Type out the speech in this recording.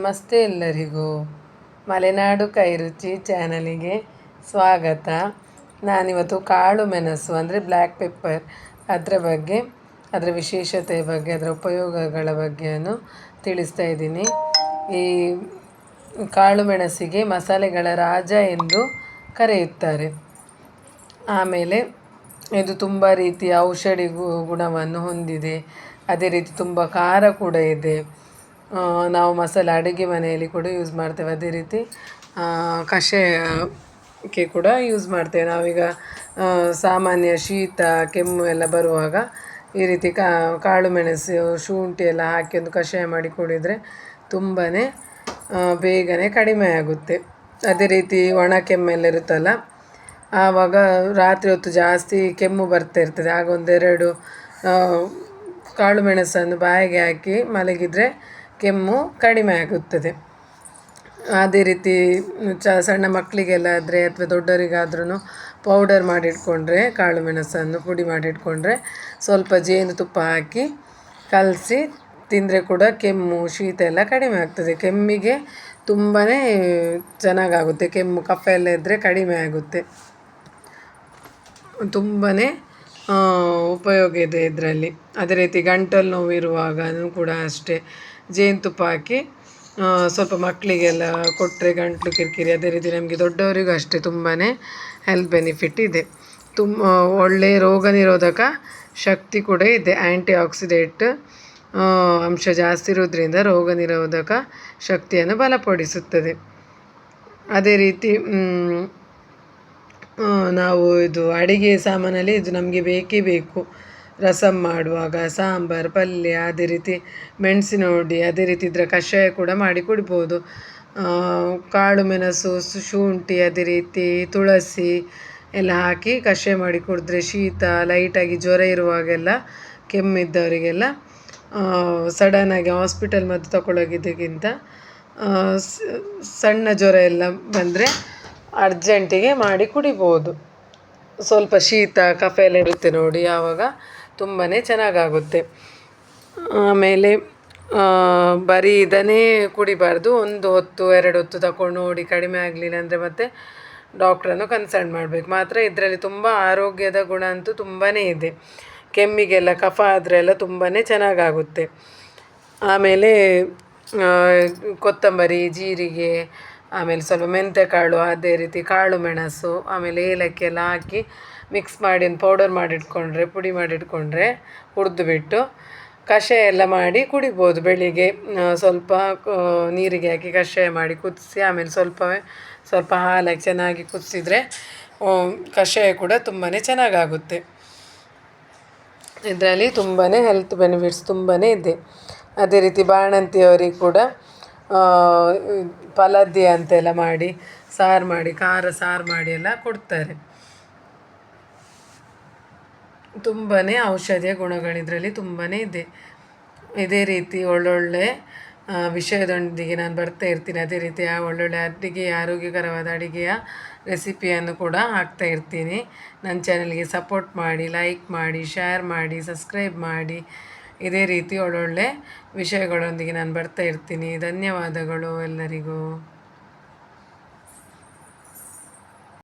ನಮಸ್ತೆ ಎಲ್ಲರಿಗೂ. ಮಲೆನಾಡು ಕೈರುಚಿ ಚಾನಲಿಗೆ ಸ್ವಾಗತ. ನಾನಿವತ್ತು ಕಾಳು ಮೆಣಸು ಅಂದರೆ ಬ್ಲ್ಯಾಕ್ ಪೆಪ್ಪರ್ ಅದರ ಬಗ್ಗೆ, ಅದರ ವಿಶೇಷತೆಯ ಬಗ್ಗೆ, ಅದರ ಉಪಯೋಗಗಳ ಬಗ್ಗೆಯನ್ನು ತಿಳಿಸ್ತಾ ಇದ್ದೀನಿ. ಈ ಕಾಳು ಮೆಣಸಿಗೆ ಮಸಾಲೆಗಳ ರಾಜ ಎಂದು ಕರೆಯುತ್ತಾರೆ. ಆಮೇಲೆ ಇದು ತುಂಬ ರೀತಿಯ ಔಷಧಿ ಗುಣವನ್ನು ಹೊಂದಿದೆ. ಅದೇ ರೀತಿ ತುಂಬ ಖಾರ ಕೂಡ ಇದೆ. ನಾವು ಮಸಾಲೆ ಅಡುಗೆ ಮನೆಯಲ್ಲಿ ಕೂಡ ಯೂಸ್ ಮಾಡ್ತೇವೆ. ಅದೇ ರೀತಿ ಕಷಾಯಕ್ಕೆ ಕೂಡ ಯೂಸ್ ಮಾಡ್ತೇವೆ. ನಾವೀಗ ಸಾಮಾನ್ಯ ಶೀತ ಕೆಮ್ಮು ಎಲ್ಲ ಬರುವಾಗ ಈ ರೀತಿ ಕಾಳು ಮೆಣಸು ಶುಂಠಿ ಎಲ್ಲ ಹಾಕಿ ಒಂದು ಕಷಾಯ ಮಾಡಿ ಕುಡಿದರೆ ತುಂಬಾ ಬೇಗನೆ ಕಡಿಮೆ ಆಗುತ್ತೆ. ಅದೇ ರೀತಿ ಒಣ ಕೆಮ್ಮೆಲ್ಲ ಇರುತ್ತಲ್ಲ, ಆವಾಗ ರಾತ್ರಿ ಹೊತ್ತು ಜಾಸ್ತಿ ಕೆಮ್ಮು ಬರ್ತಾ ಇರ್ತದೆ. ಆಗ ಒಂದೆರಡು ಕಾಳು ಮೆಣಸನ್ನು ಬಾಯಿಗೆ ಹಾಕಿ ಮಲಗಿದರೆ ಕೆಮ್ಮು ಕಡಿಮೆ ಆಗುತ್ತದೆ. ಅದೇ ರೀತಿ ಸಣ್ಣ ಮಕ್ಕಳಿಗೆಲ್ಲ ಆದರೆ ಅಥವಾ ದೊಡ್ಡವರಿಗಾದ್ರೂ ಪೌಡರ್ ಮಾಡಿಟ್ಕೊಂಡ್ರೆ, ಕಾಳು ಮೆಣಸನ್ನು ಪುಡಿ ಮಾಡಿಟ್ಕೊಂಡ್ರೆ ಸ್ವಲ್ಪ ಜೇನುತುಪ್ಪ ಹಾಕಿ ಕಲಸಿ ತಿಂದರೆ ಕೂಡ ಕೆಮ್ಮು ಶೀತ ಎಲ್ಲ ಕಡಿಮೆ ಆಗ್ತದೆ. ಕೆಮ್ಮಿಗೆ ತುಂಬಾ ಚೆನ್ನಾಗಾಗುತ್ತೆ. ಕೆಮ್ಮು ಕಫ ಎಲ್ಲ ಇದ್ದರೆ ಕಡಿಮೆ ಆಗುತ್ತೆ. ತುಂಬಾ ಉಪಯೋಗ ಇದೆ ಇದರಲ್ಲಿ. ಅದೇ ರೀತಿ ಗಂಟಲು ನೋವು ಇರುವಾಗಲೂ ಕೂಡ ಅಷ್ಟೇ ಜೇನುತುಪ್ಪ ಹಾಕಿ ಸ್ವಲ್ಪ ಮಕ್ಕಳಿಗೆಲ್ಲ ಕೊಟ್ಟರೆ ಗಂಟಲು ಕಿರಿಕಿರಿ, ಅದೇ ರೀತಿ ನಮಗೆ ದೊಡ್ಡವರಿಗೂ ಅಷ್ಟೇ ತುಂಬಾ ಹೆಲ್ತ್ ಬೆನಿಫಿಟ್ ಇದೆ. ಒಳ್ಳೆಯ ರೋಗ ನಿರೋಧಕ ಶಕ್ತಿ ಕೂಡ ಇದೆ. ಆ್ಯಂಟಿ ಆಕ್ಸಿಡೆಂಟ್ ಅಂಶ ಜಾಸ್ತಿ ಇರೋದ್ರಿಂದ ರೋಗ ನಿರೋಧಕ ಶಕ್ತಿಯನ್ನು ಬಲಪಡಿಸುತ್ತದೆ. ಅದೇ ರೀತಿ ನಾವು ಇದು ಅಡುಗೆ ಸಾಮಾನಲ್ಲಿ ಇದು ನಮಗೆ ಬೇಕೇ ಬೇಕು. ರಸಮ್ ಮಾಡುವಾಗ, ಸಾಂಬಾರು, ಪಲ್ಯ, ಅದೇ ರೀತಿ ಮೆಣಸಿನ ಹುಡಿ, ಅದೇ ರೀತಿ ಇದರ ಕಷಾಯ ಕೂಡ ಮಾಡಿ ಕುಡಿಬೋದು. ಕಾಳು ಮೆಣಸು ಶುಂಠಿ ಅದೇ ರೀತಿ ತುಳಸಿ ಎಲ್ಲ ಹಾಕಿ ಕಷಾಯ ಮಾಡಿ ಕುಡಿದ್ರೆ ಶೀತ, ಲೈಟಾಗಿ ಜ್ವರ ಇರುವಾಗೆಲ್ಲ, ಕೆಮ್ಮಿದ್ದವರಿಗೆಲ್ಲ ಸಡನ್ನಾಗಿ ಹಾಸ್ಪಿಟಲ್ ಮದ್ದು ತಗೊಳ್ಳೋಗಿದ್ದಕ್ಕಿಂತ ಸಣ್ಣ ಜ್ವರ ಎಲ್ಲ ಬಂದರೆ ಅರ್ಜೆಂಟಿಗೆ ಮಾಡಿ ಕುಡಿಬೋದು. ಸ್ವಲ್ಪ ಶೀತ ಕಫ ಎಲ್ಲ ಇರುತ್ತೆ ನೋಡಿ, ಆವಾಗ ತುಂಬಾ ಚೆನ್ನಾಗಾಗುತ್ತೆ. ಆಮೇಲೆ ಬರೀ ಇದನ್ನೇ ಕುಡಿಬಾರ್ದು. ಒಂದು ಹೊತ್ತು 2 ಹೊತ್ತು ತಗೊಂಡು ನೋಡಿ ಕಡಿಮೆ ಆಗಲಿಲ್ಲ ಅಂದರೆ ಮತ್ತೆ ಡಾಕ್ಟ್ರನ್ನು ಕನ್ಸಲ್ಟ್ ಮಾಡಬೇಕು. ಮಾತ್ರ ಇದರಲ್ಲಿ ತುಂಬ ಆರೋಗ್ಯದ ಗುಣ ಅಂತೂ ತುಂಬಾ ಇದೆ. ಕೆಮ್ಮಿಗೆಲ್ಲ ಕಫ ಆದರೆ ಎಲ್ಲ ತುಂಬಾ ಚೆನ್ನಾಗಾಗುತ್ತೆ. ಆಮೇಲೆ ಕೊತ್ತಂಬರಿ, ಜೀರಿಗೆ, ಆಮೇಲೆ ಸ್ವಲ್ಪ ಮೆಂತ್ಯಕಾಳು, ಅದೇ ರೀತಿ ಕಾಳು ಮೆಣಸು, ಆಮೇಲೆ ಏಲಕ್ಕಿ ಎಲ್ಲ ಹಾಕಿ ಮಿಕ್ಸ್ ಮಾಡಿ ಒಂದು ಪೌಡರ್ ಮಾಡಿಟ್ಕೊಂಡ್ರೆ, ಪುಡಿ ಮಾಡಿಟ್ಕೊಂಡ್ರೆ ಹುರಿದುಬಿಟ್ಟು ಕಷಾಯ ಎಲ್ಲ ಮಾಡಿ ಕುಡಿಬೋದು. ಬೆಳಿಗ್ಗೆ ಸ್ವಲ್ಪ ನೀರಿಗೆ ಹಾಕಿ ಕಷಾಯ ಮಾಡಿ ಕುದಿಸಿ ಆಮೇಲೆ ಸ್ವಲ್ಪ ಹಾಲಾಕಿ ಚೆನ್ನಾಗಿ ಕುದಿಸಿದ್ರೆ ಕಷಾಯ ಕೂಡ ತುಂಬಾ ಚೆನ್ನಾಗಾಗುತ್ತೆ. ಇದರಲ್ಲಿ ತುಂಬಾ ಹೆಲ್ತ್ ಬೆನಿಫಿಟ್ಸ್ ತುಂಬಾ ಇದೆ. ಅದೇ ರೀತಿ ಬಾಣಂತಿಯವರಿಗೆ ಕೂಡ ಫಲದ್ಯ ಅಂತೆಲ್ಲ ಮಾಡಿ ಸಾರು ಮಾಡಿ, ಖಾರ ಸಾರು ಮಾಡಿ ಎಲ್ಲ ಕೊಡ್ತಾರೆ. ತುಂಬಾ ಔಷಧಿಯ ಗುಣಗಳಿದ್ರಲ್ಲಿ ತುಂಬಾ ಇದೆ. ಇದೇ ರೀತಿ ಒಳ್ಳೊಳ್ಳೆ ವಿಷಯದೊಂದಿಗೆ ನಾನು ಬರ್ತಾ ಇರ್ತೀನಿ. ಅದೇ ರೀತಿ ಒಳ್ಳೊಳ್ಳೆ ಆರೋಗ್ಯಕರವಾದ ಅಡುಗೆಯ ರೆಸಿಪಿಯನ್ನು ಕೂಡ ಹಾಕ್ತಾ ಇರ್ತೀನಿ. ನನ್ನ ಚಾನಲ್ಗೆ ಸಪೋರ್ಟ್ ಮಾಡಿ, ಲೈಕ್ ಮಾಡಿ, ಶೇರ್ ಮಾಡಿ, ಸಬ್ಸ್ಕ್ರೈಬ್ ಮಾಡಿ. ಇದೇ ರೀತಿ ಒಳ್ಳೊಳ್ಳೆ ವಿಷಯಗಳೊಂದಿಗೆ ನಾನು ಬರ್ತಾ ಇರ್ತೀನಿ. ಧನ್ಯವಾದಗಳು ಎಲ್ಲರಿಗೂ.